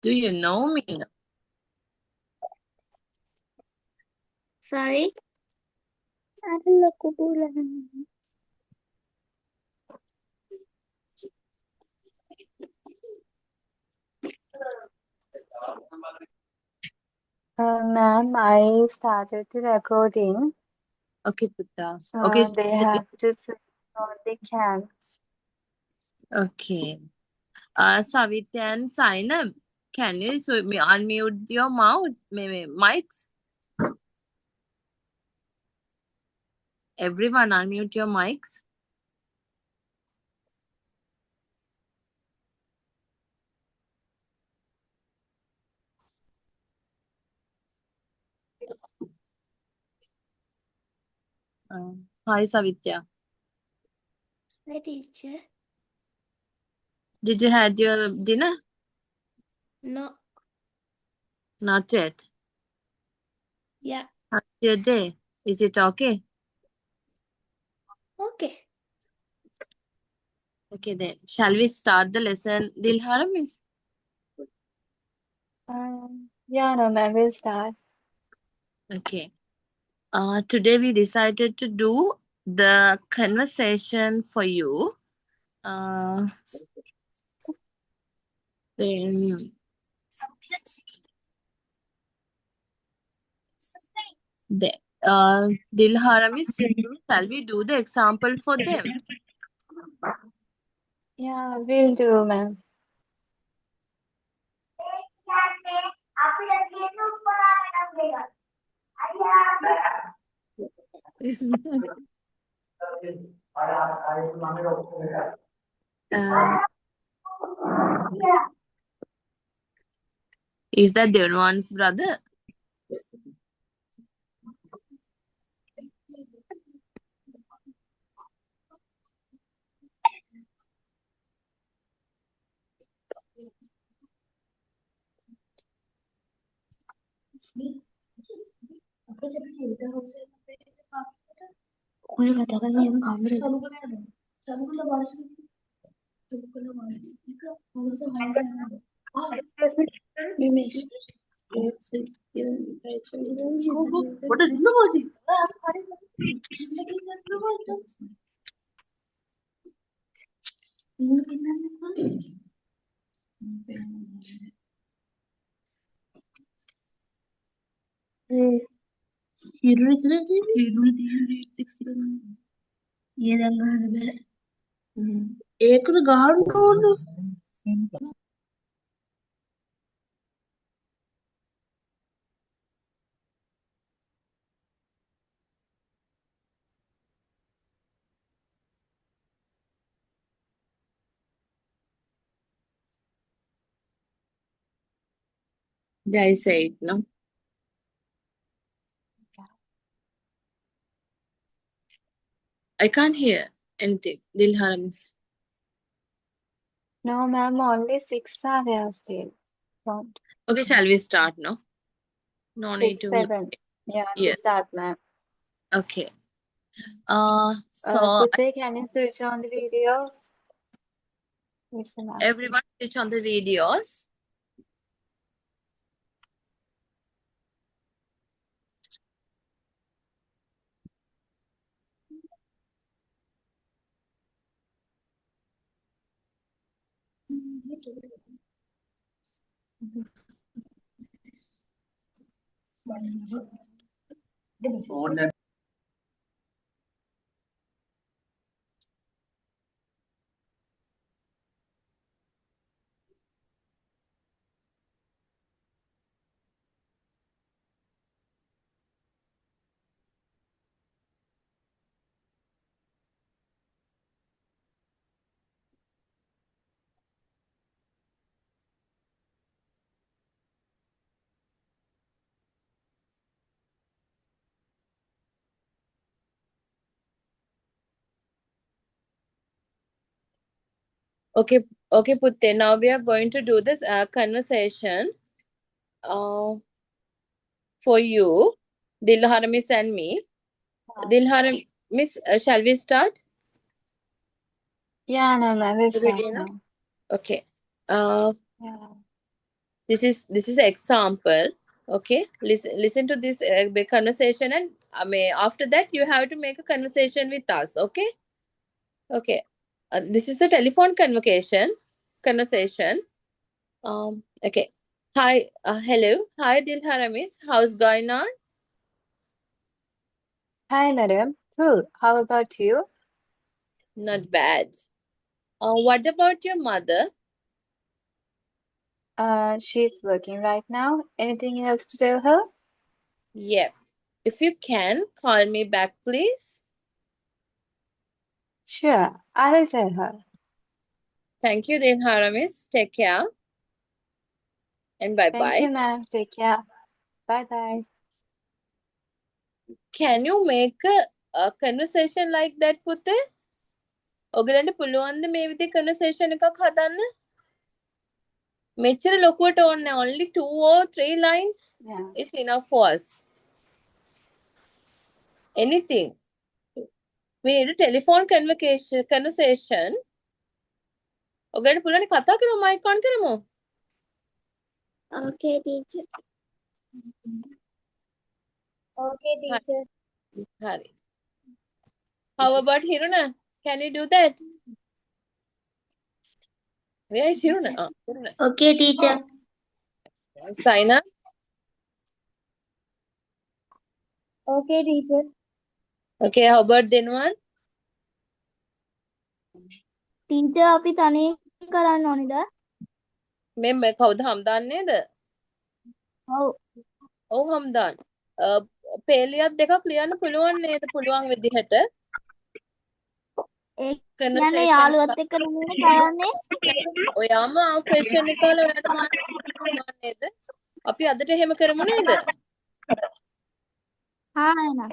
Do you know me? Sorry? Ada aku bulan. Ma'am, I started the recording, Okay, Putta. so Okay. they have to switch on the cams. Okay. Savitya and Sainab, can you unmute your mouth, mics? Everyone, unmute your mics. Hi, Savitya. Hi, teacher. Did you had your dinner? No. Not yet. Yeah. How's your day? Is it okay? Okay. Okay, then. Shall we start the lesson, Dilharam? Yeah, no, ma'am, we'll start. Okay. Today we decided to do the conversation for you. Then Dilharam is shall we do the example for them? Yeah, we'll do, ma'am. Uh, is that Devon's brother? Kuya katakan niya ang camera. ඒකට ගහන්න ඕන. Did I say it? No. I can't hear anything. Dilharam's. No, ma'am, only 6 are there still. Don't. Okay, shall we start? No. No need 6, to. 7. Yeah, we'll Yes. start, ma'am. Okay. So Pute, can you switch on the videos? Yes, ma'am. everyone switch on the videos. Okay, okay, Putte. Now we are going to do this conversation for you, Dilharamis and me. Dilharam, Miss, shall we start? Yeah, no, ma'am, we'll start Ready now? now. Okay. Yeah. this is example. Okay, listen to this conversation, and after that you have to make a conversation with us. Okay. Okay. This is a telephone conversation. Okay. Hi. Hello. Hi, Dilharamis. How's going on? Hi, madam. Cool. How about you? Not bad. What about your mother? She's working right now. Anything else to tell her? Yep. If you can, call me back, please. Sure, I will tell her. Thank you, Dilharamis. Take care and bye Thank you, bye. ma'am. Take care. Bye bye. Can you make a conversation like that, Putte? ඔගලන්ට පුළුවන්ද මේ විදිහේ conversation එකක් හදන්න? මෙච්චර ලොකුවට ඕනේ only 2 or 3 lines Yeah. is enough for us. Anything. We need a telephone conversation. ඔගලන්ට පුළුවන් කතා කරමු mic on කරමු. Okay, teacher. Okay, teacher. හරි. How about Hiruna? Can you do that? Where is Hiruna? Hiruna. Okay, teacher. Saina? Okay, teacher. Okay, how about Denwan? Teacher, අපි තනියෙන් කරන්න ඕනිද? මේ කවුද හම්දාන් නේද? ඔව්. ඔව් හම්දාන්. පේලියක් දෙකක් ලියන්න පුළුවන් නේද? පුළුවන් විදිහට. ඒ කියන්නේ conversation යාළුවත් එක්ක නෙමෙයි කරන්නේ. ඔයාම question එක අහලා ඔයාට මාර්ක් ගන්න නේද? අපි අදට එහෙම කරමු නේද? හා එහෙනම්.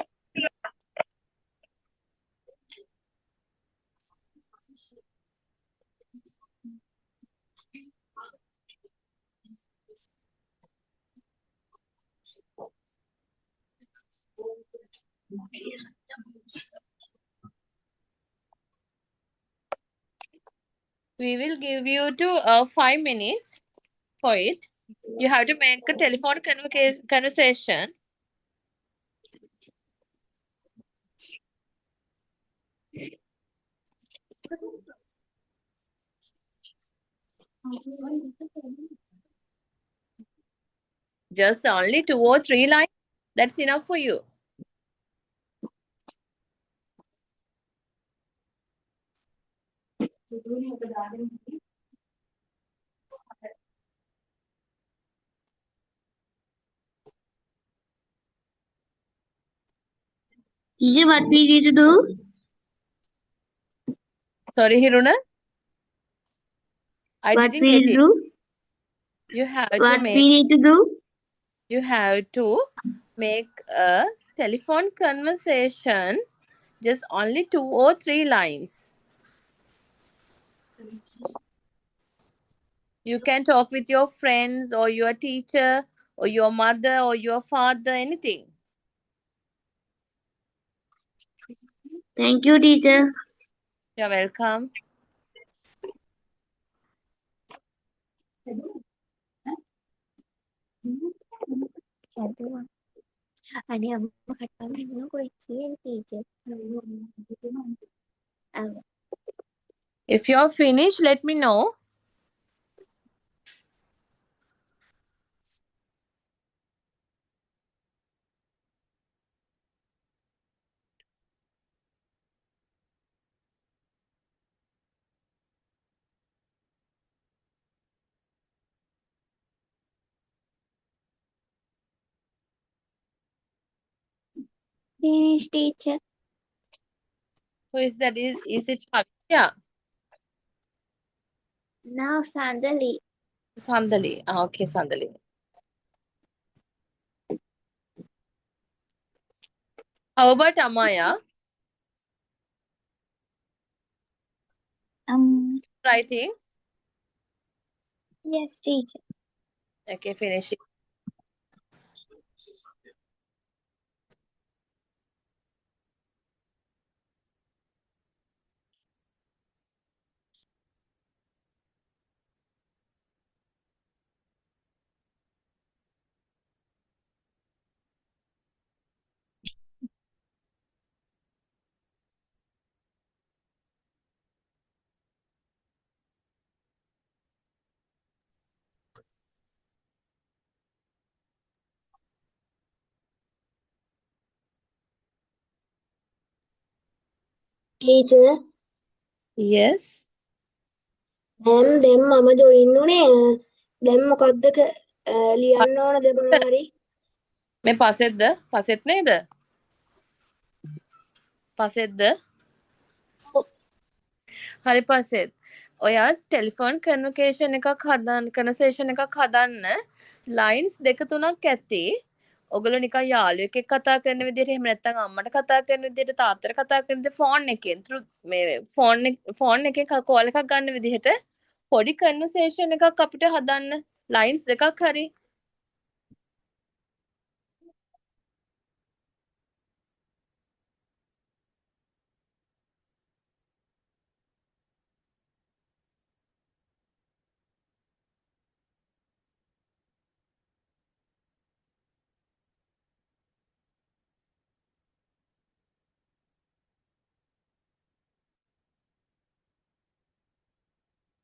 We will give you to 5 minutes for it. You have to make a telephone conversation. Just only 2 or 3 lines. That's enough for you. Teacher, what we need to do? Sorry, Hiruna. I What didn't we get need it. to do? You have to What make we need to do? you have to make a telephone conversation. Just only 2 or 3 lines. You can talk with your friends or your teacher or your mother or your father, anything. Thank you, teacher. You're welcome. අනේ අම්ම කට්ටම ඉන්න කොයි කියන්නේ teacher. If you're finished, let me know. Finish, teacher. Who is that? Is it Kavya? Now, Sandali. Sandali. Okay, Sandali. How about Amaya? Writing? Yes, teacher. Okay, finish it. teacher yes. ma'am දැන් මම join උනේ දැන් මොකක්ද ලියන්න ඕනද මොනවා හරි මේ පසෙත් නේද? පසෙත්ද? හරි පසෙත්. ඔයා ටෙලිෆෝන් කන්වර්සේෂන් එකක් හදන්න ලයින්ස් දෙක තුනක් ඇති. ඔගොල්ලෝ නිකන් යාළුවෙක් එක්ක කතා කරන විදිහට එහෙම නැත්නම් අම්මට කතා කරන විදිහට තාත්තට කතා කරන විදිහට ෆෝන් එකෙන් කෝල් එකක් ගන්න විදිහට පොඩි කන්වර්සේෂන් එකක් අපිට හදන්න ලයින්ස් දෙකක් හරි.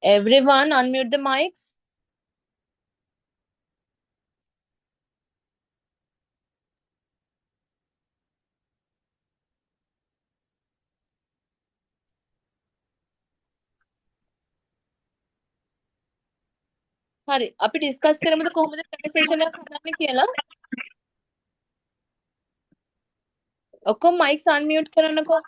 Everyone unmute the mics. හරි අපි ඩිස්කස් කරමුද කොහොමද කන්වර්සේෂන් එකක් හදන්නේ කියලා. ඔක්කොම මයික්ස් අන්මියුට් කරනකෝ.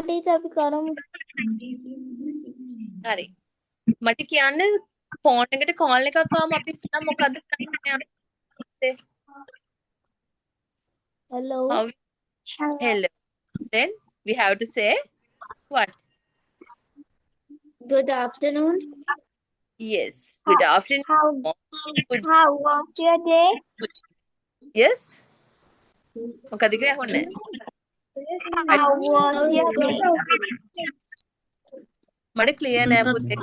teacher අපි කරමු හරි. මට කියන්න ෆෝන් එකට කෝල් එකක් ආවම අපි ඉස්සෙල්ලා මොකද්ද කරන්නේ? hello How hello. Then we have to say what? good afternoon Yes. Good afternoon. Good. how was your day Yes. මොකද කිව්වේ හොන්නේ? how was your day මට ක්ලියර් නෑ පුතේ.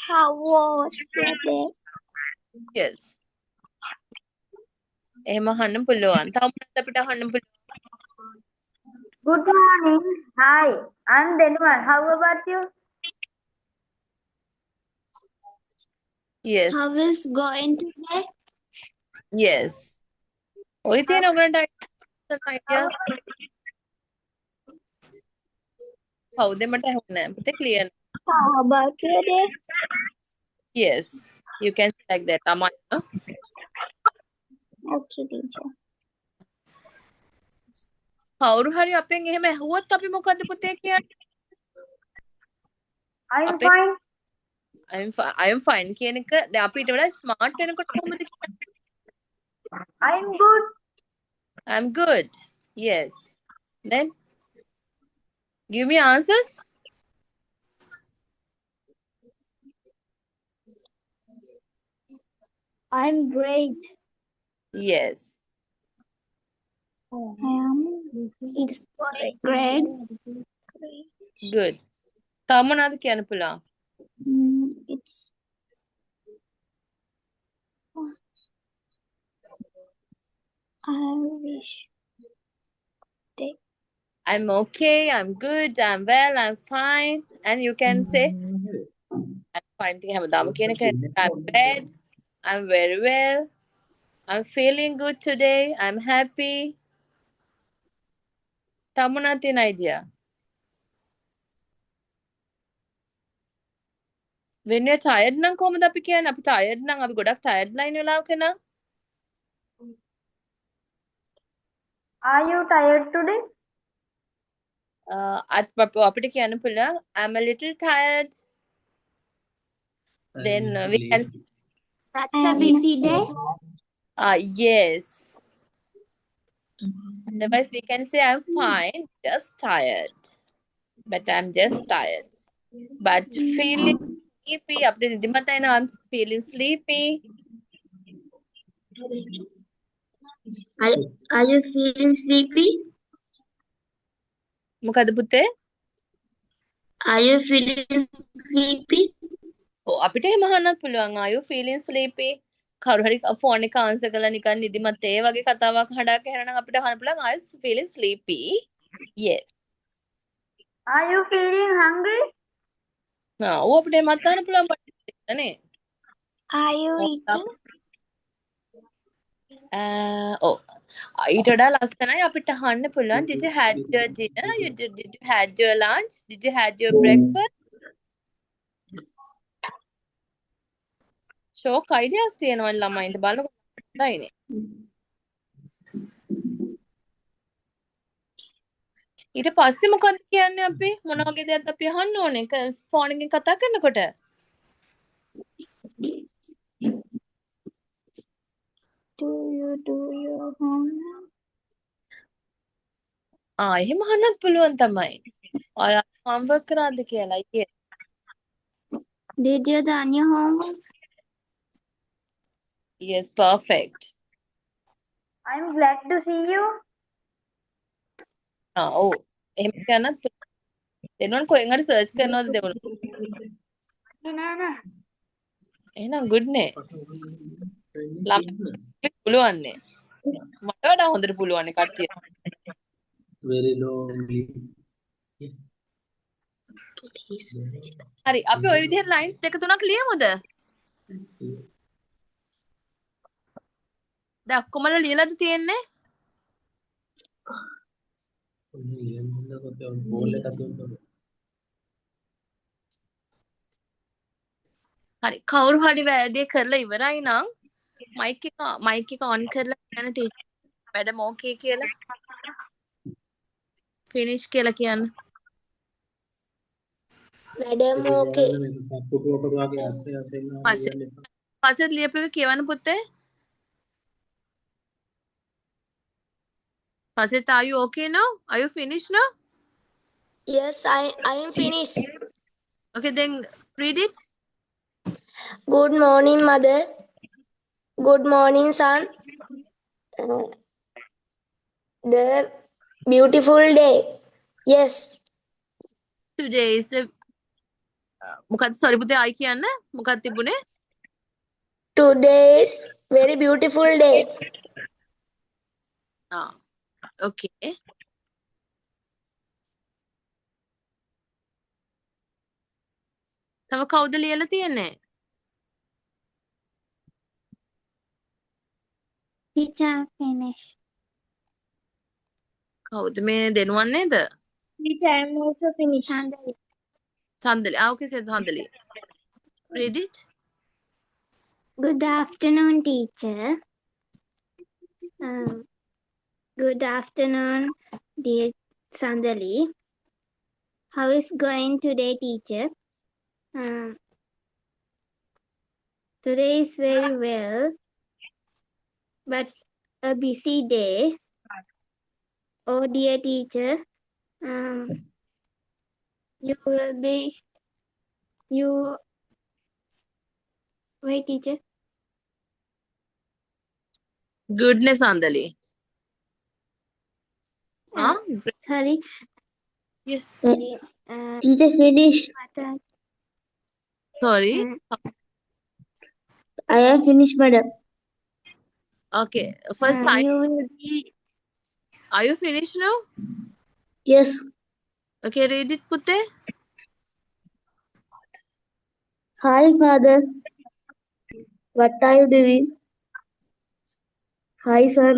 how was your day Yes. එහෙම අහන්න පුළුවන්. තව මොනවද අපිට අහන්න පුළුවන්? Good morning. Hi, I'm Denivan. How about you? Yes. how is going today Yes. ඔය තියෙන ඔයගලන්ට idea. කවුද මට අහන්නේ නැහැ. පුතේ clear. how about your day Yes. You can say like that. Amaya. okay teacher කවුරු හරි අපෙන් එහෙම ඇහුවොත් අපි මොකද්ද පුතේ කියන්නේ? I'm අපේ fine. I'm fine කියන එක දැන් අපි ඊට වඩා ස්මාර්ට් වෙනකොට කොහොමද කියන්නේ? I'm good. I'm good. Yes. Then give me answers. I'm great Yes. it's great Good. තව මොනවද කියන්න පුළුවන්? it's I wish I'm okay. I'm good. I'm well. I'm fine. And you can say I'm fine. හැමදාම කියන එක I'm bad. I'm very well. I'm feeling good today. I'm happy. තව මොනවද තියෙන idea? When you're tired නම් කොහොමද අපි කියන්නේ? අපි tired නම් අපි ගොඩක් tired line වෙලාවක නම් Are you tired today? අපිට කියන්න පුළුවන් I'm a little tired. Then we can that's a busy day yes. Otherwise we can say I'm fine, just tired. But I'm just tired. But feeling sleepy. අපිට නිදිමතයි නම් I'm feeling sleepy. are you feeling sleepy මොකද පුතේ? are you feeling sleepy ඔව් අපිට එහෙම අහන්නත් පුළුවන්. Are you feeling sleepy? කවුරු හරි ෆෝන් එක ආන්සර් කරලා නිකන් නිදිමත ඒ වගේ කතාවක් හඩක් කරනවා අපිට අහන්න පුළුවන් Are you feeling sleepy? Yes. Are you feeling hungry? ඌ අපිට එමත් දාන්න පුළුවන් නේ. Are you eating? ඔව්. ඊට වඩා ලස්සනයි අපිට අහන්න පුළුවන් did you had your dinner? Did you had your lunch? Did you had your breakfast? ෂෝක් අයිඩියාස් තියෙනවා ළමයින්ට බලන්න හොඳයිනේ. ඊට පස්සේ මොකද කියන්නේ අපි මොන වගේ දෙයක්ද අපි අහන්න ඕනේ ෆෝන් එකෙන් කතා කරනකොට? Do you do your homework? එහෙම අහන්නත් පුළුවන් තමයි. ඔයා homework කරාද කියලා අයියේ. Did you done your homework? Yes, perfect. I'm glad to see you. ඔව්. එහෙම කියන්නත් පුළුවන්. දෙනවන කොහෙන් හරි සර්ච් කරනවද දෙවන? නෑ. එහෙනම් good නේ. ළමයි පුළුවන් නේ. මට වඩා හොඳට පුළුවන් නේ කට්ටිය. very lonely. හරි අපි ওই විදිහට ලයින්ස් දෙක තුනක් ලියමුද? දැන් ඔක්කොමලා ලියලාද තියෙන්නේ? හරි කවුරු හරි වැඩේ කරලා ඉවරයි නම් මයික් එක ඔන් කරලා යන ටීචර් මැඩම් ඕකේ කියලා ෆිනිෂ් කියලා කියන්න. Madam, okay. පස්සෙත් ලියපු එක කියවන්න පුතේ. පස්සෙත් are you okay now? Are you finished now? Yes, I am finished. Okay, then read it. Good morning, mother. Good morning, son. The beautiful day. Yes. Today is a මොකක්ද sorry පුතේ ආයි කියන්න. මොකක්ද තිබුණේ? Today is very beautiful day. Okay. තව කවුද ලියලා තියෙන්නේ? Teacher, finish. කවුද මේ දෙනුවන් නේද? Teacher, I am also finished. සන්දලි. Okay, සන්දලි. Read it. Good afternoon, teacher. Good afternoon, dear Sandali. How is going today, teacher? Today is very well, but a busy day. Oh, dear teacher, wait, teacher. Goodness සන්දලි. Sorry. Yes. Teacher, finish. Sorry. I am finished, madam. Okay. First sign. You will be. Are you finished now? Yes. Okay, read it පුතේ. Hi, father. What are you doing? Hi, son.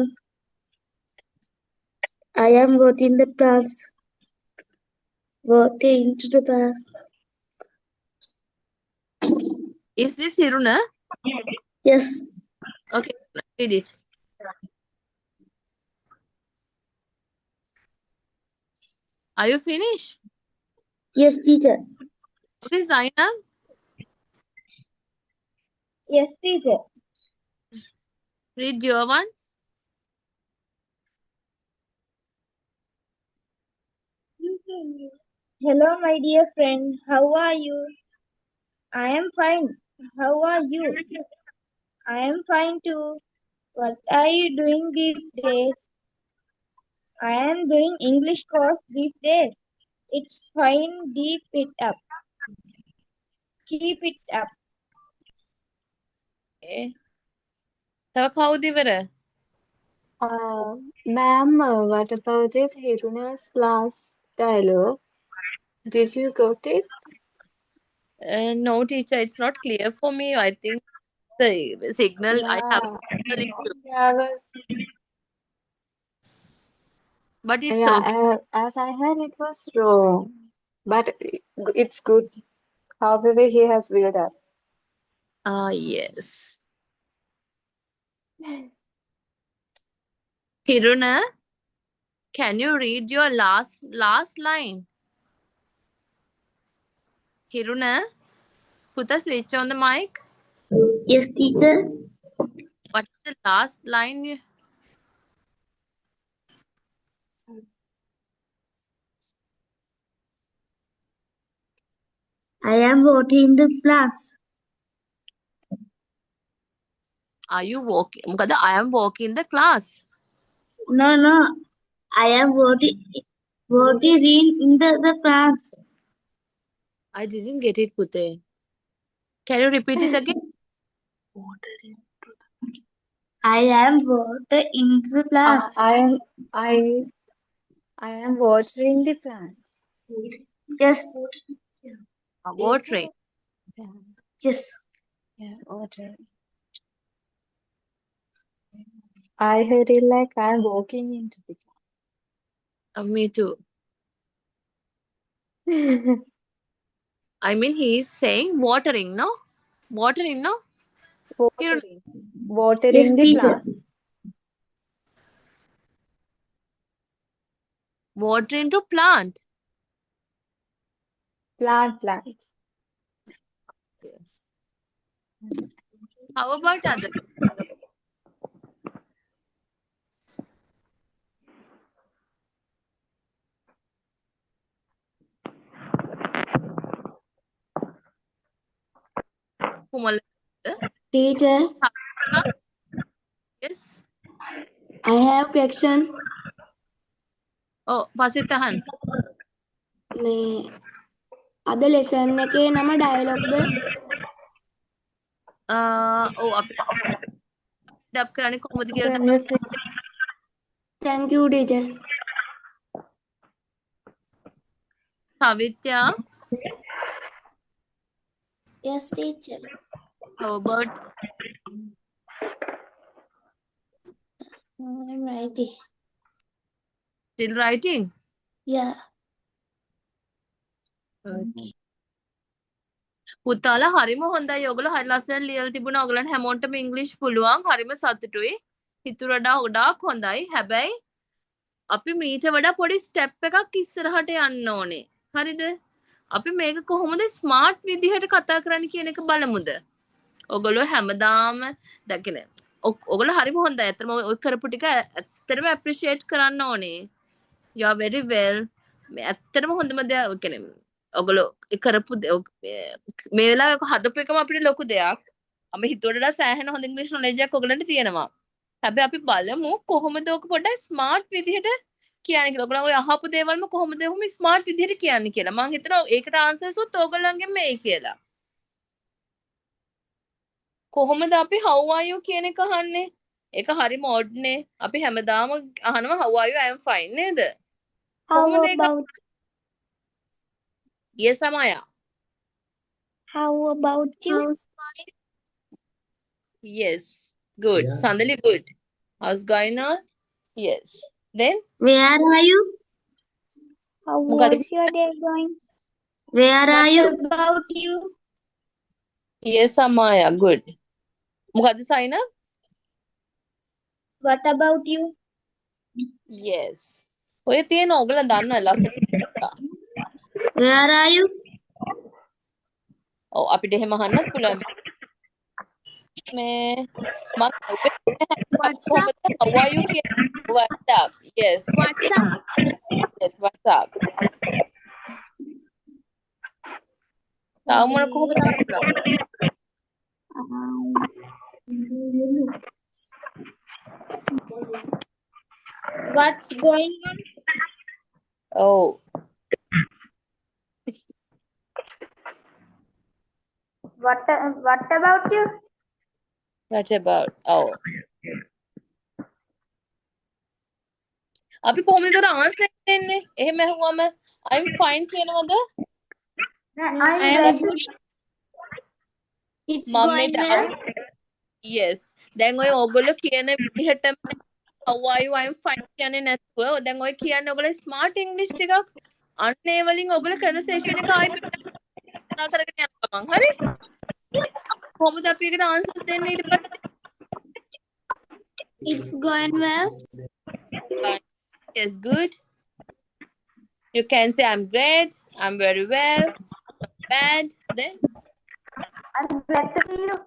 I am watering the plants. Watering to the plants. Is this Hiruna? Yes. Okay, read it. Are you finished? Yes, teacher. Okay, Zainab. Yes, teacher. Read your one. Hello, my dear friend. How are you? I am fine. How are you? I am fine too. What are you doing these days? I am doing English course these days. It's fine. Keep it up. Keep it up. Okay. තව කවුද ඉවර? Ma'am, what about this Hiruna's last dialogue? Did you got it? No, teacher, it's not clear for me. I think the signal, I have a signal issue, Yeah, but it's okay. as I heard, it was wrong, but it's good. However, he has built up. Yes. Kiruna, can you read your last line? Kiruna, put a switch on the mic. Yes, teacher. What's the last line? I am watering the plants. Are you walking? I am walking the class. No. I am watering in the plants. I didn't get it, Pute. Can you repeat it again? I am watering in the plants. I am watering the plants. Yes. Watering. Yes. Yeah, watering. I heard it like I'm walking into the Me too. plant. I mean, he is saying watering, no? Watering, no? Kiruna, Watering the teacher. plants. watering to plant. Plants. Yes. How about other? Kumala? Teacher, Yes. I have question. Oh, Pasitahan. මේ අද lesson එකේ නම ඩයලොග්ද? Oh, up කරන්නේ කොහොමද කියලා තමයි. Conversation. Thank you, teacher. Savitya, Yes, teacher. how about I'm ready. still writing? Yeah. Okay. පුතාලා හරිම හොඳයි. ඔයගොල්ලෝ හරි ලස්සනට ලියලා තිබුණා. ඔයගලන්ට හැමෝටම ඉංග්‍රීසි පුළුවන්. හරිම සතුටුයි. හිතුවට වඩා ගොඩාක් හොඳයි. හැබැයි අපි මීට වඩා පොඩි ස්ටෙප් එකක් ඉස්සරහට යන්න ඕනේ. හරිද? අපි මේක කොහොමද ස්මාර්ට් විදිහට කතා කරන්න කියන එක බලමුද? ඔයගොල්ලෝ හැමදාම දැකින. ඔයගොල්ලෝ හරිම හොඳයි. ඇත්තටම ඔය කරපු ටික ඇත්තටම ඇප්‍රීෂিয়েට් කරන්න ඕනේ. You are very well. මේ ඇත්තටම හොඳම දේ කියන්නේ ඔයගොල්ලෝ කරපු මේ වෙලාවේ හදපු එකම අපිට ලොකු දෙයක්. අපි හිතුවට වඩා සෑහෙන හොඳ ඉංග්‍රීසි නොලෙජ් එකක් ඔයගලන්ට තියෙනවා. හැබැයි අපි බලමු කොහොමද ඔක පොඩ්ඩක් ස්මාර්ට් විදිහට කියන්නේ කියලා. ඔයගොල්ලෝ ඔය අහපු දේවල්ම කොහොමද ඔහොම ස්මාර්ට් විදිහට කියන්නේ කියලා. මම හිතනවා ඒකට ආන්සර්ස් උත් ඔයගොල්ලන්ගෙන් මේ කියලා. කොහොමද අපි how are you කියන එක අහන්නේ? ඒක හරිම odd නේ. අපි හැමදාම අහනවා how are you I am fine නේද? කොහොමද ඒක? Yes, Amaya. How about you? Yes. Good. Yeah. Sandali, good. How's going on? Yes. Then? Where are you? How Mukad- was your day going? Where are you? About you? Yes, Amaya. Good. Mukad Saina? What about you? Yes. ඔය තියෙන ඔයගොල්ලෝ දන්නවා ලස්සන. Where are you? ඔව් අපිට එහෙම අහන්නත් පුළුවන්. මේ මම What's up? how are you කියන what's up? Yes. What's up? Yes, what's up? තාම මොන කොහොමද අහන්න? What's going on? Oh. What about you? What about? Oh. අපි කොහොමද ඒකට ආන්සර් දෙන්නේ? එහෙම ඇහුවම I'm fine කියනවද? I'm I am ready. good. It's මම going මේ well. yes. දැන් ඔය ඕගොල්ලෝ කියන විදිහටම how are you I'm fine කියන්නේ නැතුව දැන් ඔය කියන්නේ ඔයගොල්ලෝ smart English ටිකක් අන්න ඒ වලින් ඔයගොල්ලෝ conversation එක ආයි කතා කරගෙන යන්න ගමන් හරි කොහොමද අපි ඒකට answers දෙන්නේ ඊට පස්සේ It's going well. yes good you can say I'm great I'm very well not bad then I'm glad to see you.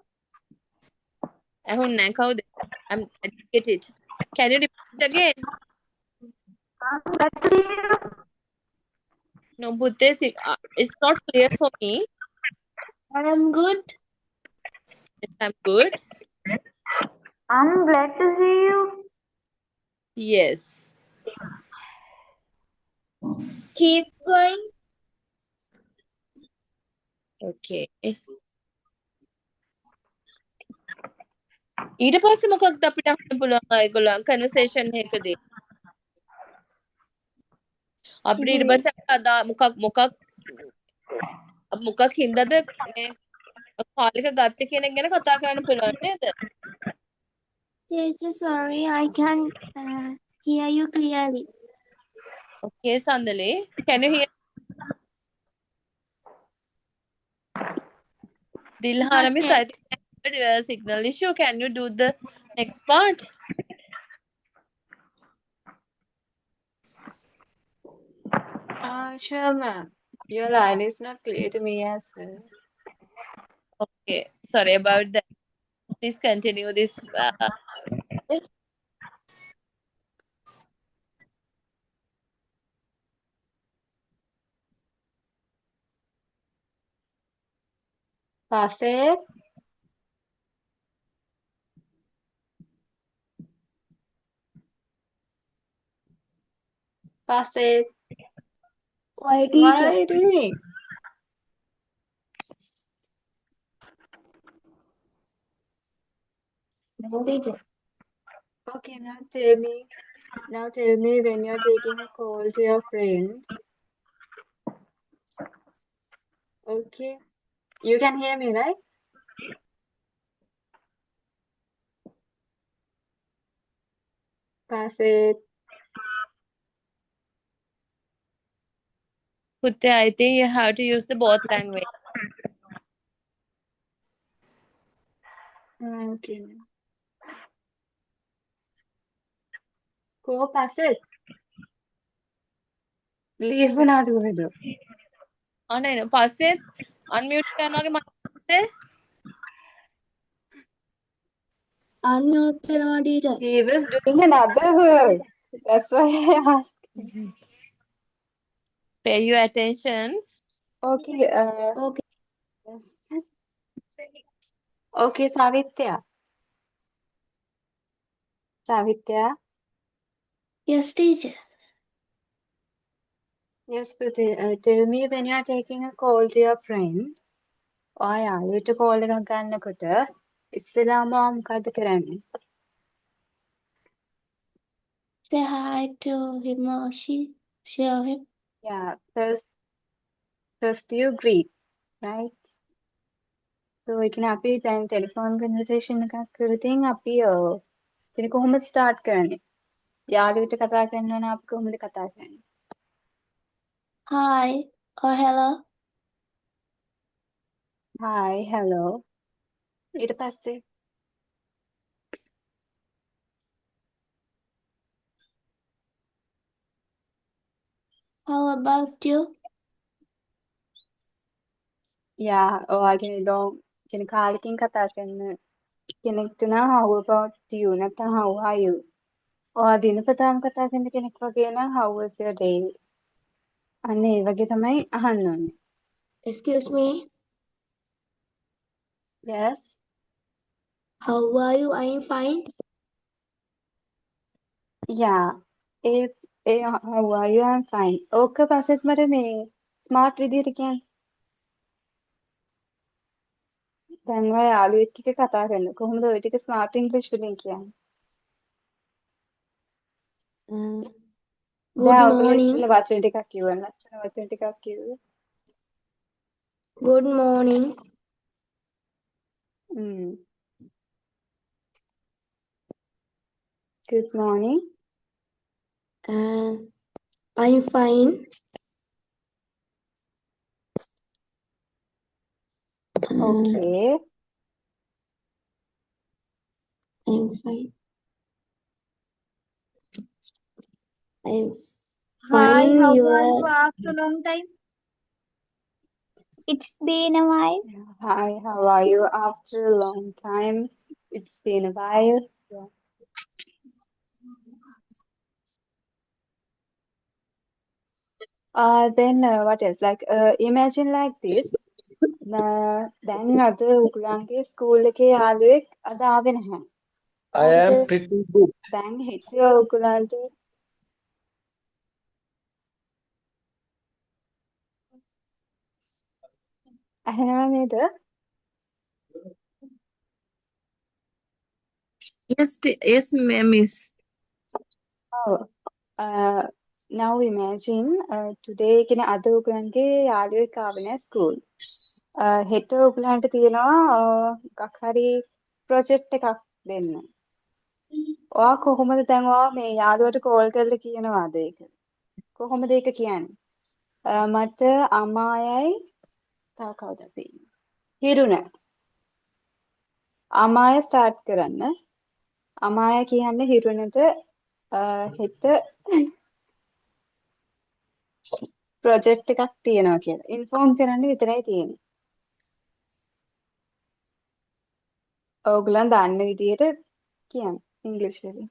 ඇහුන්නේ නැහැ කවුද I'm I didn't get it can you repeat it again I'm glad to see you. no Buddha it's not clear for me I am good. yes, I'm good I'm glad to see you. yes Keep going. okay ඊට පස්සේ මොකක්ද අපිට අහන්න පුළුවන් ඒගොල්ලන් conversation එකකදී අපිට ඊට පස්සේ අදා මොකක් හින්දාද මේ කාලෙක ගත්තේ කියන එක ගැන කතා කරන්න පුළුවන් නේද Teacher, sorry, I can't hear you clearly. okay Sandali can you hear Dilhara Not miss I yet. think signal issue can you do the next part Sure, ma'am. Your line is not clear to me as well. okay sorry about that please continue this Pasir, Pasir, Why, what teacher? are you doing? No, teacher. Okay, now tell me. Now tell me when you're taking a call to your friend. Okay. You can hear me, right? Pasir. Putte, I think you have to use the both language Okay. ma'am. Go, Pasir. Leave another window. අනේ නේ පස්සේ unmute කරනවා වගේ මතකද Unmute කරනවා, teacher. He was doing another work. That's why I asked. pay your attentions Okay. Okay. Okay, Savitya. Savitya. Yes, teacher. Yes, but tell me when you're taking a call to your friend. ඔයාලට call එකක් ගන්නකොට ඉස්සෙල්ලාම මොකද්ද කරන්නේ? Say hi to him or she. Show him. Yeah, first you greet, right? So ඉතින් අපි දැන් telephone conversation එකක් කරද්දී අපි ඉතින් කොහොමද ස්ටාර්ට් කරන්නේ? යාළුවෙක්ට කතා කරනවා නම් අපි කොහොමද කතා කරන්නේ? Hi or hello. Hi, hello. ඊට පස්සේ How about you? yeah, ඔයාගේ ලොම් කියන කාලෙකින් කතා කරන කෙනෙක්ට නම් how about you නැත්නම් how are you? ඔයා දිනපතාම කතා කරන කෙනෙක් වගේ නම් how was your day? අන්න ඒ වගේ තමයි අහන්න ඕනේ. Excuse me. Yes. How are you? I am fine. Yeah. how are you? I'm fine. ඕක පස්සෙත් මට මේ ස්මාර්ට් විදියට කියන්න. දැන් ඔය යාළුවෙක් එක්ක කතා කරන කොහොමද ඔය ටික ස්මාර්ට් ඉංග්‍රීසි වලින් කියන්නේ? Good දැන් ඔක morning. ඉස්සෙල්ලා වචන ටිකක් කිව්වා. ලස්සන වචන ටිකක් කිව්වා. Good morning. Mm. Good morning. I'm fine. Okay. I'm fine. I'm Hi, fine. how You are are you after long time? It's been a while. Hi, how are you? After a long time. It's been a while. Yeah. Then what else? Like imagine like this. දැන් අද උගලන්ගේ school එකේ යාළුවෙක් අද ආවේ නැහැ. I am හරිද? pretty good. දැන් හිටිය උගලන්ට ඇහෙනව නේද? Yes, miss. Oh. Now imagine today කියන අද උගලන්ගේ යාළුවෙක් ආවේ නැහැ ස්කූල්. හෙට උගලන්ට තියෙනවා මොකක් හරි ප්‍රොජෙක්ට් එකක් දෙන්න. ඔයා කොහොමද දැන් ඔයා මේ යාළුවට කෝල් කරලා කියනවාද ඒක? කොහොමද ඒක කියන්නේ? මට අමායයි තව කවුද අපි ඉන්නේ? හිරුණ. අමාය ස්ටාර්ට් කරන්න. අමාය කියන්නේ හිරුණට හෙට ප්‍රොජෙක්ට් එකක් තියෙනවා කියලා. ඉන්ෆෝම් කරන්න විතරයි තියෙන්නේ. ඕගොල්ලන් දන්න විදියට කියන්න ඉංග්‍රීසි වලින්.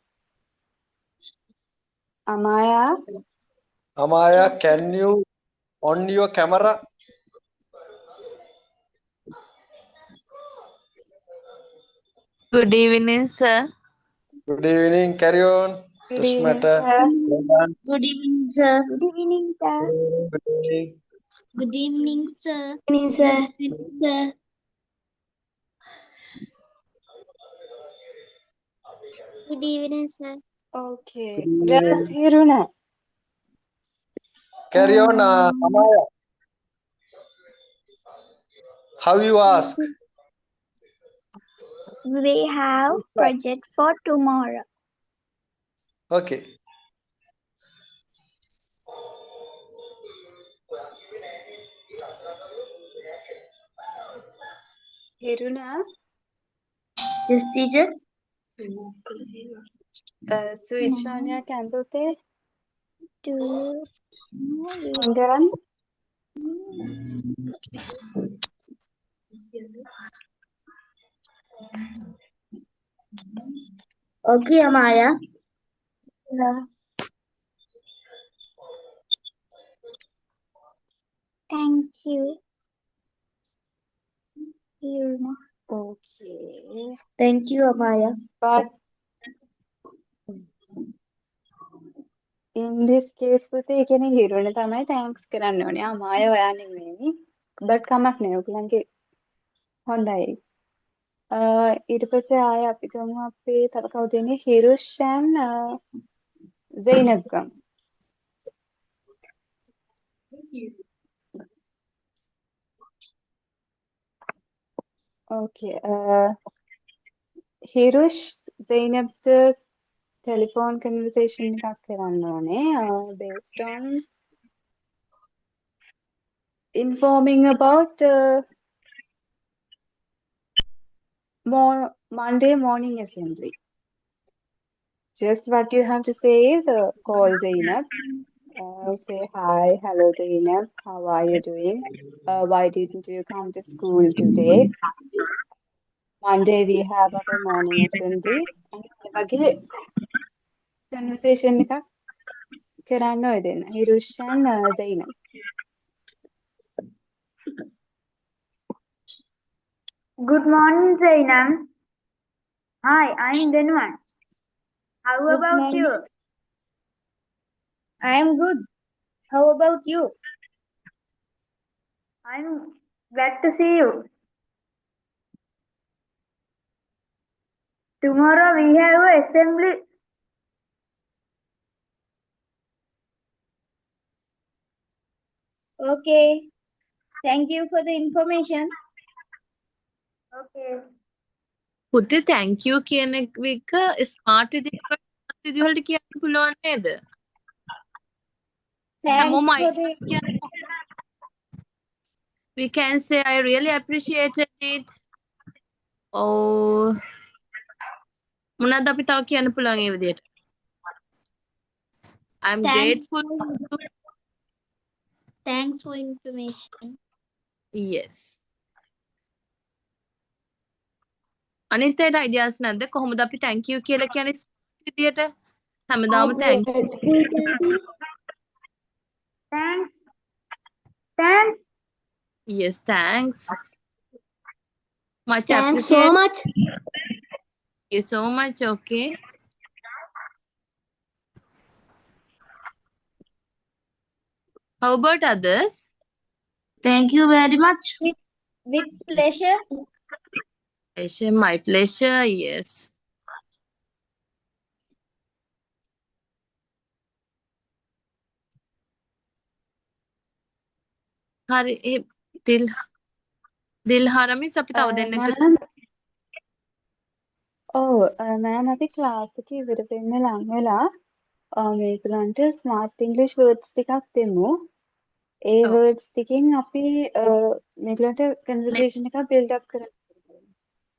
Amaya Amaya, can you on your camera? Good evening, sir. Good evening. Carry on. good Doesn't evening matter. sir. Well done. Good evening, sir. Good evening, sir. Good evening. Good evening, sir. evening, sir. Sir. Good evening, sir. Okay. Good Where's evening. හිරුණ? Carry on, Amaya. How you ask? We have project for tomorrow. Okay. හිරුණ Yes, teacher. Switch on your candle තේ To on කරන්න. Okay, Amaya. Thank you. Irma. Okay. Thank you, Amaya. But in this case පුතේ ඒ කියන්නේ හිරුණ තමයි thanks කරන්න ඕනේ. අමාය ඔයා නෙමෙයි. but කමක් නෑ. ඔයගලන්ගේ හොඳයි. ඊට පස්සේ ආයෙ අපි ගමු අපේ තව කවුද ඉන්නේ? හිරුෂන් සයිනබ් ගමු. Okay. හිරුෂ් සයිනබ්ට ටෙලිෆෝන් කන්වර්සේෂන් එකක් කරන්න ඕනේ. based on informing about Monday morning assembly. Just what you have to say is call Zainab. Say hi, hello Zainab, how are you doing? Why didn't you come to school today? Monday we have our morning assembly. And ඒ වගේ conversation එකක් කරන්න ඔය දෙන්න. හිරුෂන් Zainab. Good morning, Zainam. Hi, I'm Denwan. How Good about morning. you? I am good. How about you? I'm glad to see you. Tomorrow we have a assembly. Okay. Thank you for the information. Okay. පුතේ thank you කියන එක smart විදිහට කියන්න පුළුවන් නේද? Thanks හැමෝම for the ideas කියන්න. We can say I really appreciated it. Oh, මොනවද අපි තව කියන්න පුළුවන් ඒ විදිහට? I'm thanks grateful. for information. Yes. අනිත් අයට ideas නැද්ද? කොහොමද අපි thank you කියලා කියන්නේ විදියට? හැමදාම thank you. Thanks. Thanks. Yes, thanks. Much Thanks so appreciate. much. Thank you so much. Okay. How about others? Thank you very much. With pleasure. Pleasure, my pleasure. Yes. හරි දිල්හාරමිස් අපි තව දෙන්නට මම ma'am අපි ක්ලාස් එක ඉවර වෙන්න ලං වෙලා මේගොල්ලන්ට ස්මාර්ට් ඉංග්ලිෂ් වර්ඩ්ස් ටිකක් දෙමු. ඒ ඔව්. වර්ඩ්ස් ටිකෙන් අපි මේගොල්ලන්ට කන්වර්සේෂන් එකක් බිල්ඩ් අප් කරන්න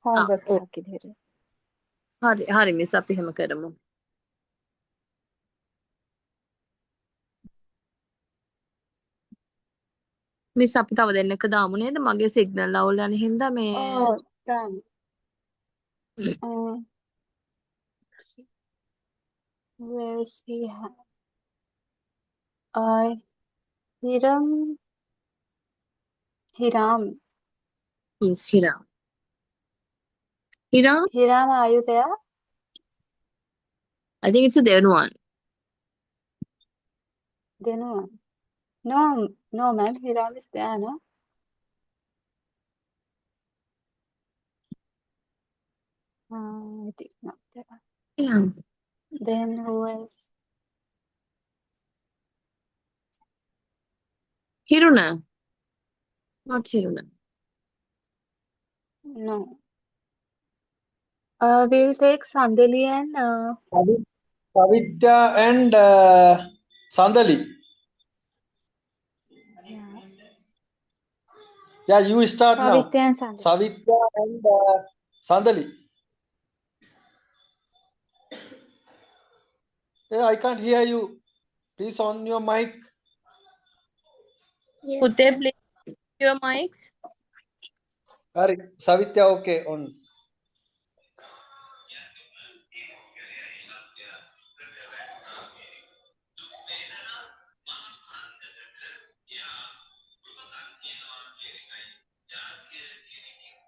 හෝම්වර්ක් ඔව්. එකක් විදිහට. හරි මිස් අපි එහෙම කරමු. මිස් අපි තව දෙන්නක දාමු නේද? මගේ සිග්නල් අවුල් යන හින්දා මේ දාමු. Where is he? Hiram. Yes, Hiram. Hiram? Hiram, are you there? I think it's a dead one. No, ma'am. Hiram is there, no? I think not there. Hiram. Then who else? Hiruna. Not Hiruna. No. We'll take Sandali and Savitya and Sandali. Yeah, you start now. Savitya and Sandali. Savitya and Sandali. Yeah, I can't hear you. Please on your mic. Yes. Putte, please your mics. Hari, Savitya, okay, on.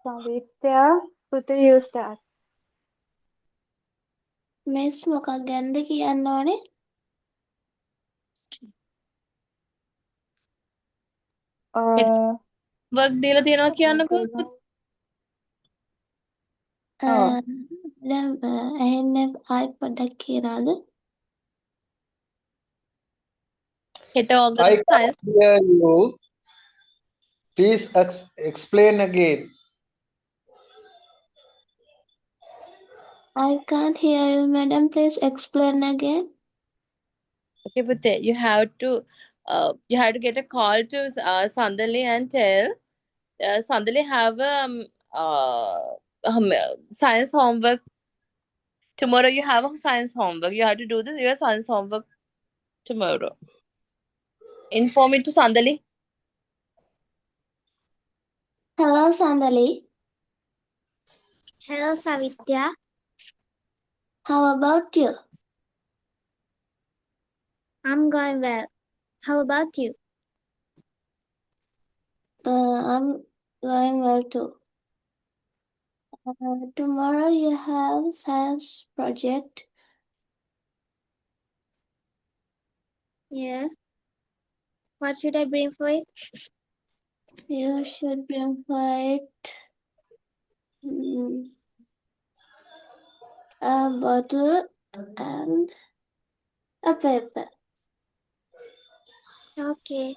Savitya, Putte, you start. Miss මොකක් ගැනද කියන්න ඕනේ? work දීලා තියෙනවා කියන්නකෝ. දැන් ඇහෙන්නේ ආයි පොඩ්ඩක් කියනවාද? හෙට I organic science can't hear you. Please explain again. I can't hear you, madam. Please explain again. Okay, Putte, you have to get a call to Sandali and tell Sandali have science homework. Tomorrow you have a science homework. You have to do your science homework tomorrow. Inform it to Sandali. Hello, Sandali. Hello, Savitya. How about you? I'm going well. How about you? I'm going well too. Tomorrow you have science project. Yeah. What should I bring for it? You should bring for it a bottle and a paper. Okay.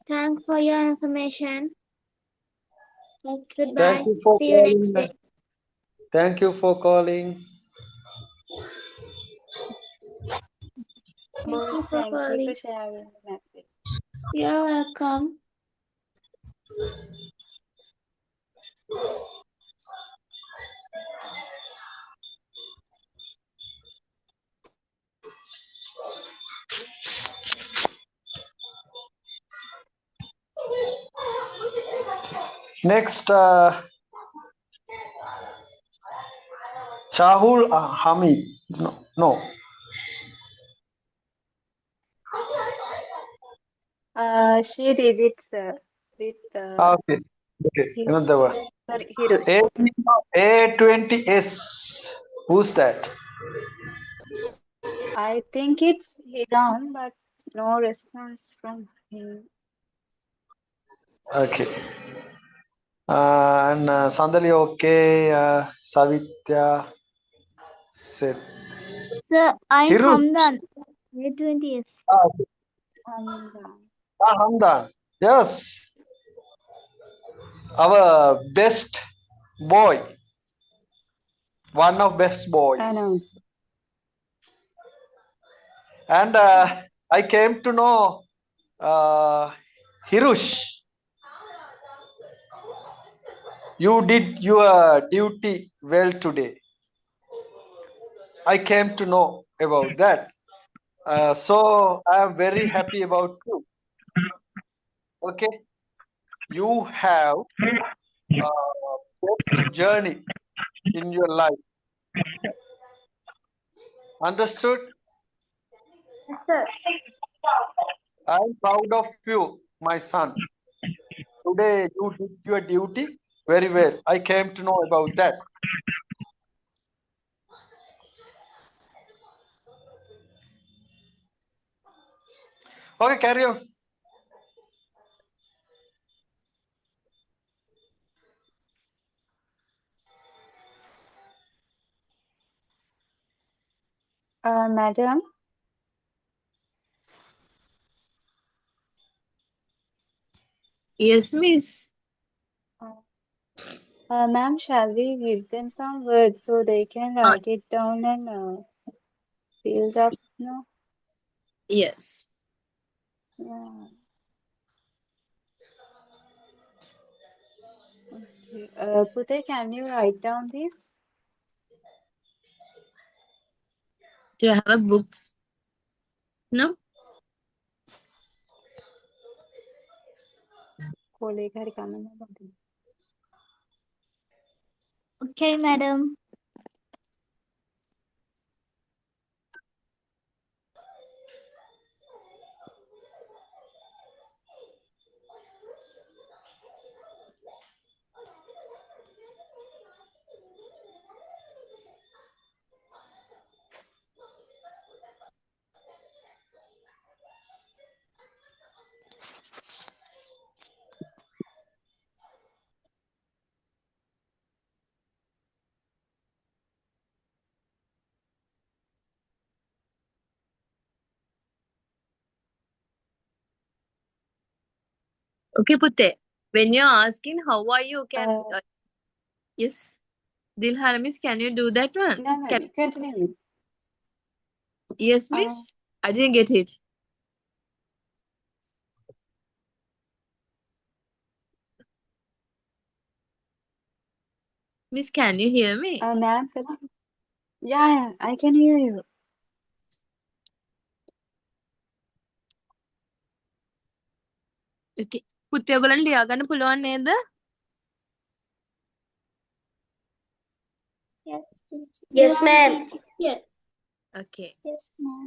Thanks for your information. Okay. Goodbye. Thank you for See you next calling. day. Thank you for calling. Thank you for Thank you for calling. sharing the message. You're welcome. Next, Shahul Hamid. No. She did it, sir, with Okay. Another one. sorry, Hirosh. A20S. Who's that? I think it's Hiram, but no response from him. Okay. And Sandali, okay. Savitya said. Sir, I'm Hiru. Hamdan. A20s. Okay. Hamdan. Hamdan. Yes. Our best boy. One of best boys. Announce. And I came to know Hirush. You did your duty well today. I came to know about that. So I am very happy about you. Okay. You have best journey in your life. Understood? Yes, sir. I am proud of you, my son. Today you did your duty very well. I came to know about that. Okay, carry on. Madam, Yes, miss. ma'am, shall we give them some words so they can write it down and build up? No? Yes. Yeah. Okay. Pute, can you write down this? Do you have a books? No? කොලේ හරි කමන්න බෑ. Okay, madam. Okay, Putte. When you're asking how are you, can yes, Dilhara miss, can you do that one? No, no, you continue. Yes, miss. I didn't get it. Miss, can you hear me? Ma'am, yeah, I can hear you. Okay. පුතේ ඔයගලන්ට ලියා ගන්න පුළුවන් නේද? Yes, please. Yes, ma'am. Yes, Okay. yes, ma'am.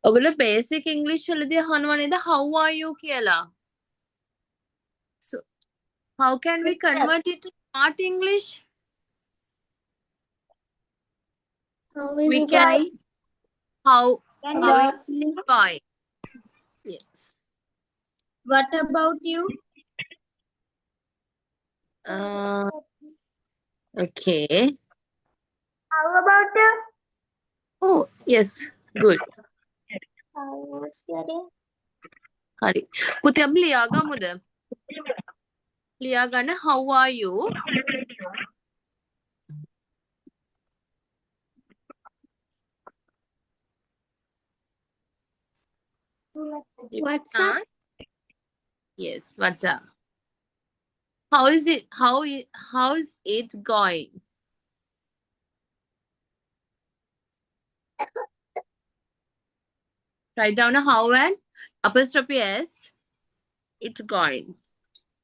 ඔයගොල්ලෝ basic English වලදී අහනවා නේද how are you කියලා? So how can we convert it to smart English? How is We can how And is fine. Yes. what about you? Okay. How about you? Oh, yes. Good. How was your day? හරි. පුතේ අපි ලියා ගමුද? ලියා ගන්න how are you? What's up? Yes, what's up? How is it? How is it going? Write down a how and apostrophe s. It's going.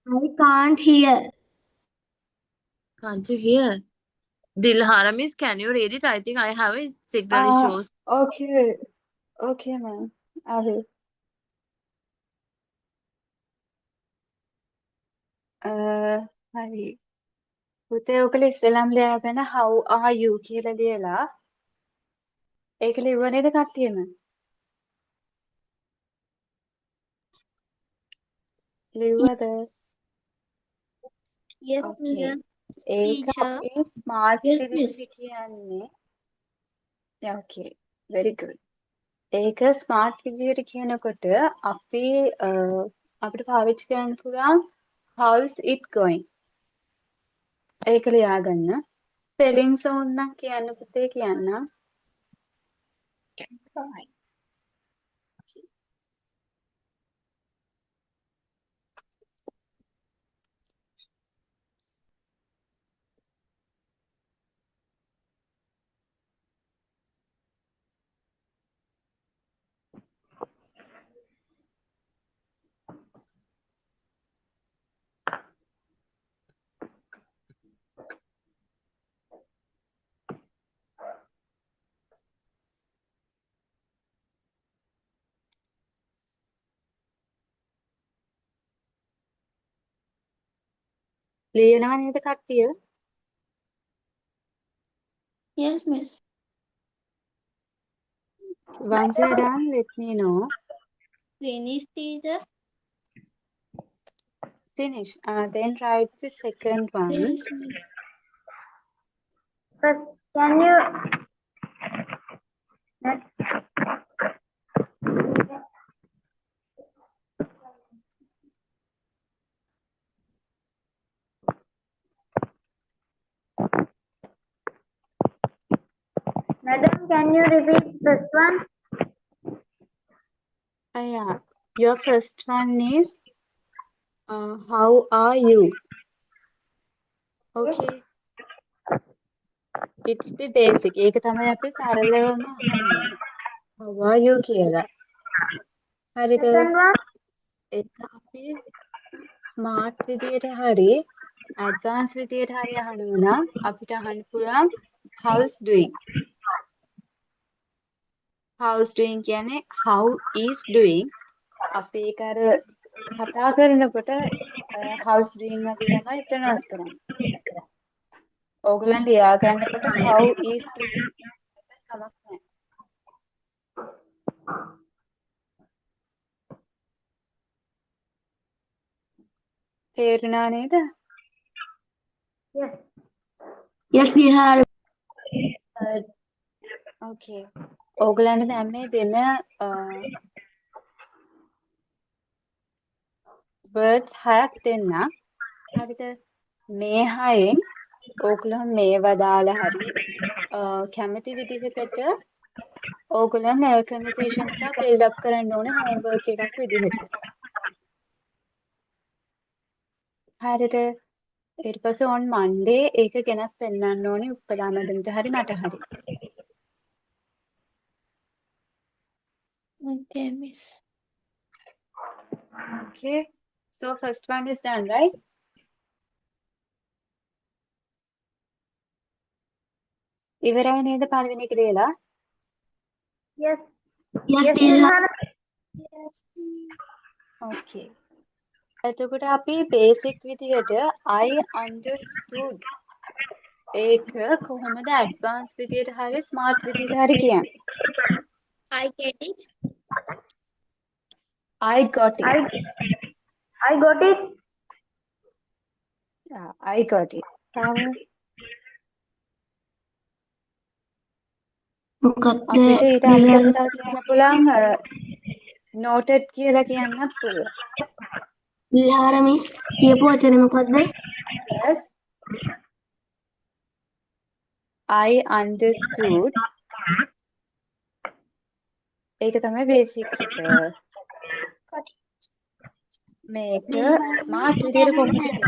I can't hear. Can't you hear? Dilhara miss, can you read it? I think I have a signal issues. Okay, ma'am. I will. හරි. පුතේ ඔකලා ඉස්සෙල්ලාම ලියාගෙන how are you කියලා ලියලා ඒක ලිව්ව නේද කට්ටියම? ලිව්වද? Yes, Okay. Miss. ඒක Teacher. අපි smart Yes, miss. විදිහට කියන්නේ. Yeah, okay. Very good. ඒක ස්මාර්ට් විදිහට කියනකොට අපි අපිට පාවිච්චි කරන්න පුළුවන් how's it going? ඒක ලියාගන්න. ස්පෙලිං සෝන් නම් කියන්න පුතේ කියන්න. ලියනවා නේද කට්ටිය? Yes, miss. Once you're done, let me know. Finish, teacher. Finish. Then write the second one. Yes, miss. First, can you Madam, can you repeat first one? Yeah. Your first one is how are you? Okay. It's the basic. ඒක තමයි අපි සරලවම අහන්නේ. How are you කියලා. හරිද? Second one? ඒක අපි smart විදියට හරි ඇඩ්වාන්ස් විදියට හරි අහනවා නම් අපිට අහන්න පුළුවන් how's doing. How's doing කියන්නේ how is doing. අපි ඒක අර කතා කරනකොට how's doing වගේ තමයි ප්‍රොනවුන්ස් කරන්නේ. ඕගොල්ලන් ලියා ගන්නකොට how is doing කමක් නැහැ. තේරුණා නේද? Yes. Yes, we have. Okay. ඕගොල්ලන්ට දැන් මේ දෙන words 6ක් දෙන්න. හරිද? මේ 6න් ඕගොල්ලන් මේවා දාලා හරි කැමති විදිහකට ඕගොල්ලන් conversation එකක් build up කරන්න ඕනේ homework එකක් විදිහට. හරිද? ඊට පස්සේ on Monday ඒක ගෙනත් පෙන්නන්න ඕනේ උපදා මැදමට හරි මට හරි. Okay, miss. Okay. So first one is done, right? ඉවරයි නේද පළවෙනි එක ලියලා? Yes. Yes, Yes, teacher. Yes. Okay. එතකොට අපි basic විදිහට I understood ඒක කොහොමද advanced විදිහට හරි smart විදිහට හරි කියන්නේ? I get it. I got it. I got it. Yeah, I got it. තව මොකක්ද අපිට ඊට අමතරව තව කියන්න පුළුවන් noted කියලා කියන්නත් පුළුවන්. විහාර මිස් කියපු වචනේ මොකද්ද? Yes. I understood. ඒක තමයි බේසික් එක. මේක ස්මාර්ට් විදියට කොහොමද කියන්නේ?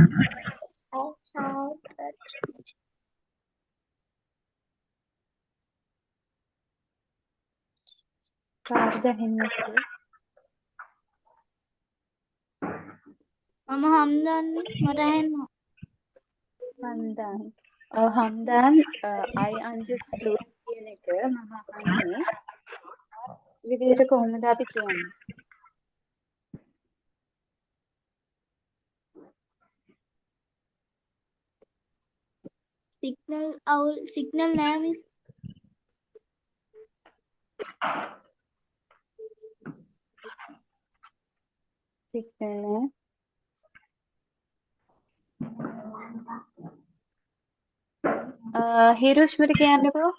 කාටද ඇහෙන්නේ නැත්තේ? මම හම්දන් මිස් මට ඇහෙනවා. හන්දන්. හන්දන් I understood කියන එක මම අහන්නේ විදියට කොහොමද අපි කියන්නේ? සිග්නල් නෑ මිස්. සිග්නල් හිරුෂ්මට කියන්නකෝ.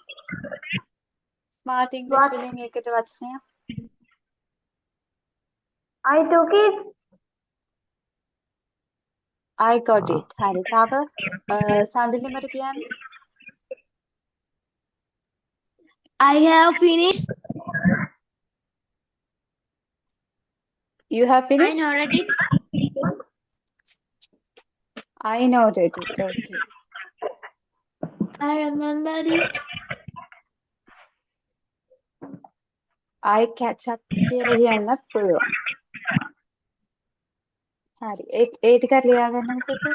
ස්මාර්ට් ඉංග්‍රීසි What? වලින් ඒකට වචනයක්. I took it. I got it. හරි. තව සඳලි මට කියන්න. I have finished. You have I finished? noted it. I noted it. Okay. I remembered it. I catch up කියලා කියන්නත් පුළුවන්. හරි. ඒ ටිකත් ලියා ගන්නකො.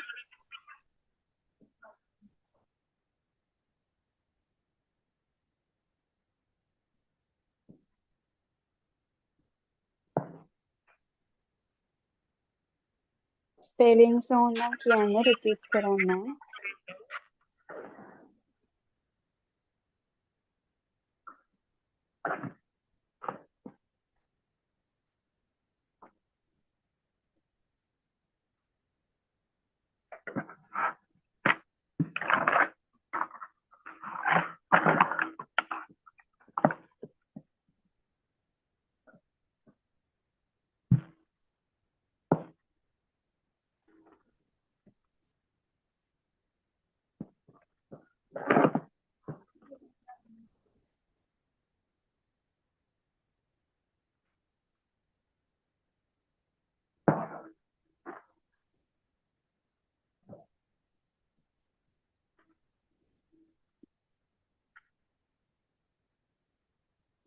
ස්පෙලින්ග්ස් ඕනනම් කියන්න රිපීට් කරන්න.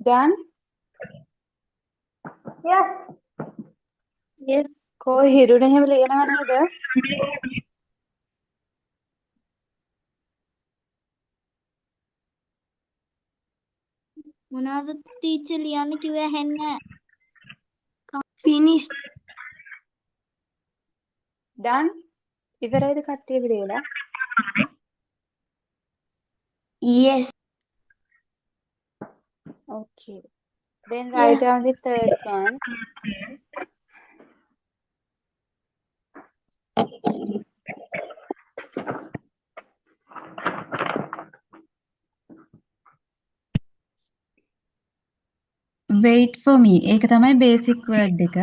Done? Yes. Yes. කෝ හිරුට එහෙම ලියනව නේද? මොනවද ටීචර් ලියන්න කිව්වේ ඇහෙන්නේ? Finished. Done? ඉවරයිද කට්ටියගේ ලියලා? Yes. Okay. Then write down the third one. Wait for me. ඒක තමයි basic word එක.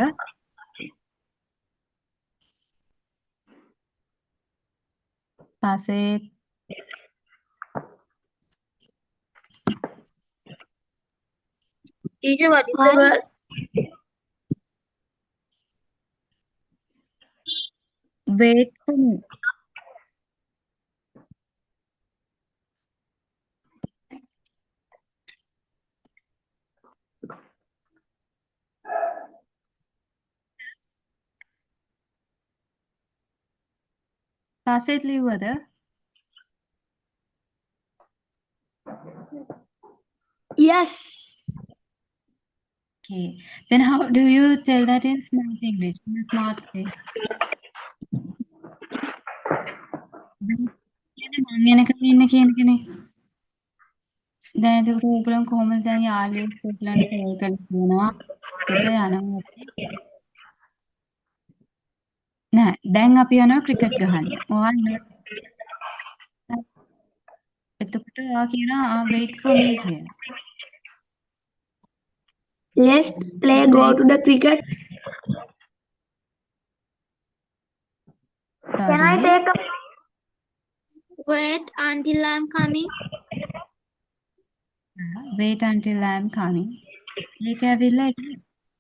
පස්සේ Teacher, what is the word? wait for me. පස්සෙත් ලිව්වද? Yes. Okay. Then how do you tell that in smart English? In a smart way. මං එනකම් ඉන්න කියන කෙනේ. දැන් ඒක ඕගොල්ලන් කොහොමද දැන් යාළුවෙක් ඔයගලන්ට කෝල් කරලා කියනවා. එකට යනවා අපි. නෑ දැන් අපි යනවා ක්‍රිකට් ගහන්න. ඔයා එතකොට ඔයා කියනවා wait for me කියලා. Let's play go to the cricket. Can I Sorry. take a Wait until I'm coming. Wait until I'm coming. මේක ඇවිල්ලා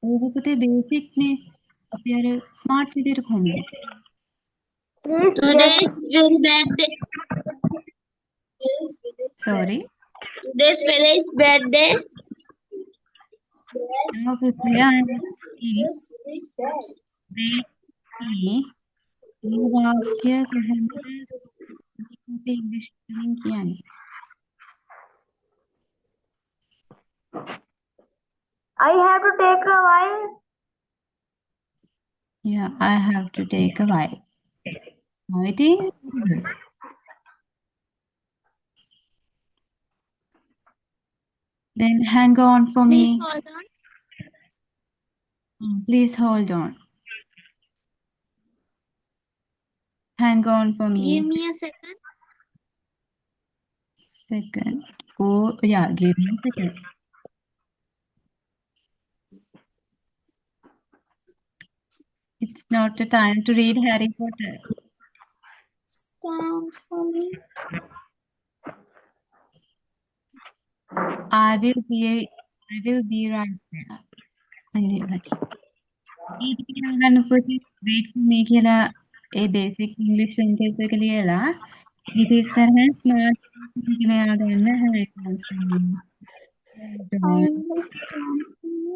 ඕක පුතේ බේසික් නේ. අපි අර ස්මාර්ට් විදියට කොහොමද? please Today's very bad day. Sorry. Today's weather is bad day. පුතේ මේ වාක්‍ය කොහොමද අපි ඉංග්‍රීසි වලින් කියන්නේ? I have to take a while. Yeah, I have to take a while. Now it is good. Then hang on for Please me. hold on. Please hold on. Hang on for me. Give me a second. Second. Oh, yeah, give me a second. It's not the time to read Harry Potter. Stand for me. I will be right there. ගන්න පුතේ wait for me කියලා ඒ basic English sentence එක ලියලා ඊට ඉස්සරහින් smart කියලා ගන්න Harry Potter. I will stand for me.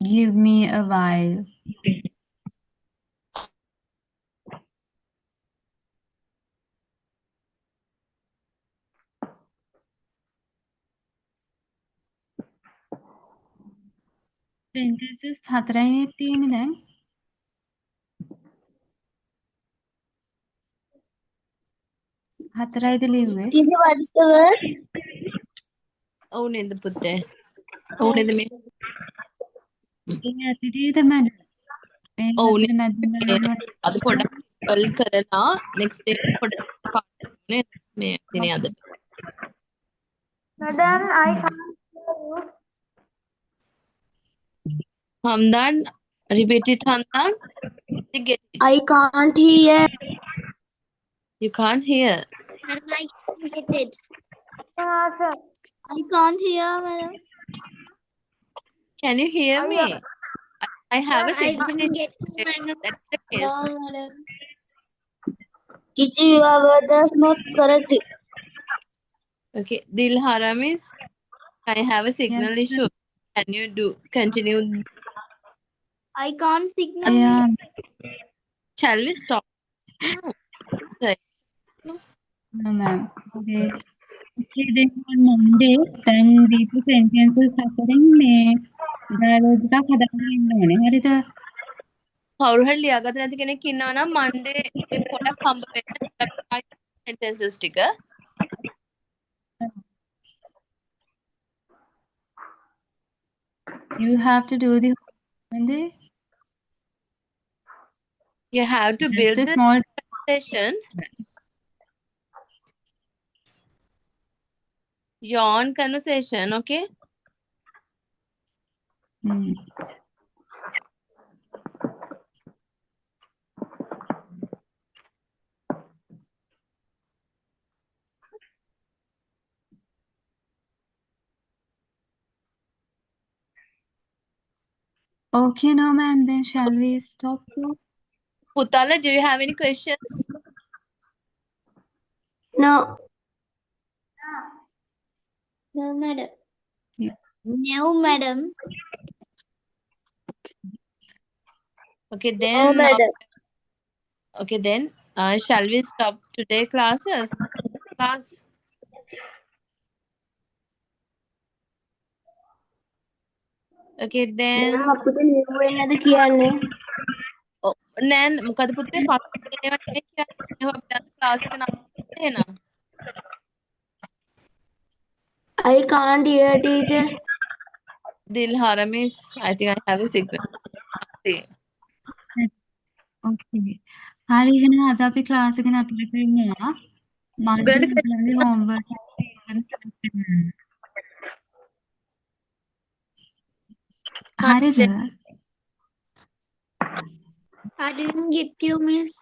Give me a while. Sentences 4යි තියෙන්නේ දැන්. හතරයිද ලිව්වේ? Teacher, what is the word? ඔව් නේද පුතේ? ඔව් නේද මේ? ඒ ඇතිදීද මැඩ? ඒ ඔව් ඇතිද නේද? මැඩ? අද පොඩක් සිම්පල් කරලා next day පොඩක් පාඩම් නේ මේ දිනේ අද. Madam, I can't hear you. Hamdan, repeat it, Hamdan. Get it. I can't hear. You can't hear. Madam, I can't get it. Sir. I can't hear, madam. Can you hear I me? I have a I signal. didn't get you, madam. That's the case. Teacher, your word is not correct. Okay, Dil Haramis, I have a signal Yes, issue. Can you continue? I can't signal. Yeah. Shall we stop? No, ma'am. Okay. Okay, then on Monday, then these sentences හතරෙන් මේ dialogue එකක් හදාගෙන ඉන්න ඕනේ. හරිද? කවුරු හරි ලියාගත්ත නැති කෙනෙක් ඉන්නවා නම් Monday පොඩක් හම්බ වෙන්න sentences ටික. You have to do the Monday. You have to build Just a the small. conversation. Your own conversation, okay? Okay, no, ma'am. Then shall we stop here? Putala, do you have any questions? No. No, madam. Yeah. No, madam. Okay, No, then. madam. Okay, then. Shall we stop today classes? Class. Okay, then. මම අපිට ලියුම් වෙන්නද කියන්නේ? නෑන් මොකද පුතේ පස්සේ ඒවා නේ කියන්නේ අපි අද ක්ලාස් එක නවත්තන්න එහෙනම්. I can't hear, teacher. Dil Haramis, I think I have a signal. Okay. හරි එහෙනම් අද අපි ක්ලාස් එක නතර කරනවා. මන්ඩේ ඔයගලගේ homework හරිද? I didn't get you, miss.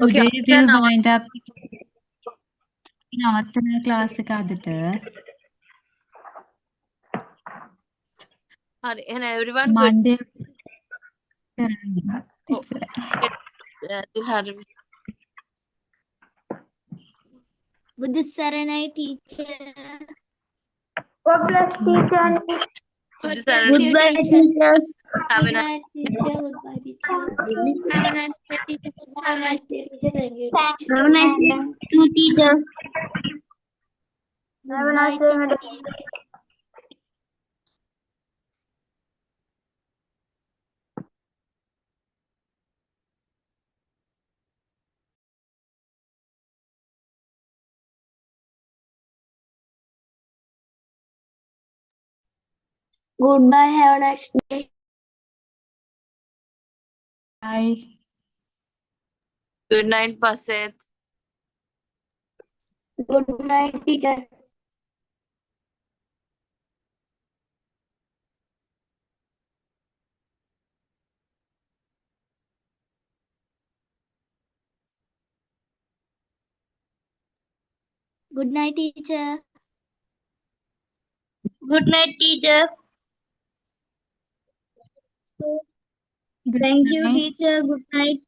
Okay, Today after we'll now, wind up නවත්තන ක්ලාස් එක අදට. and everyone good. Monday කරන්න. Oh, එච්චරයි. Dilhara. Buddha Saranai teacher. God bless teacher. God Buddha bless you, Goodbye, teacher. teachers. Have a Good nice night, teacher. Goodbye, teacher. Have a nice day, teacher. Have a nice day, teacher. Thank you, teacher. Have a nice day to teacher. Have a nice day, madam. Goodbye. Have a nice day. Bye. good night, Paset. Good night, teacher. Good night, teacher. Good night, teacher. Good Thank you, night. teacher. Good night.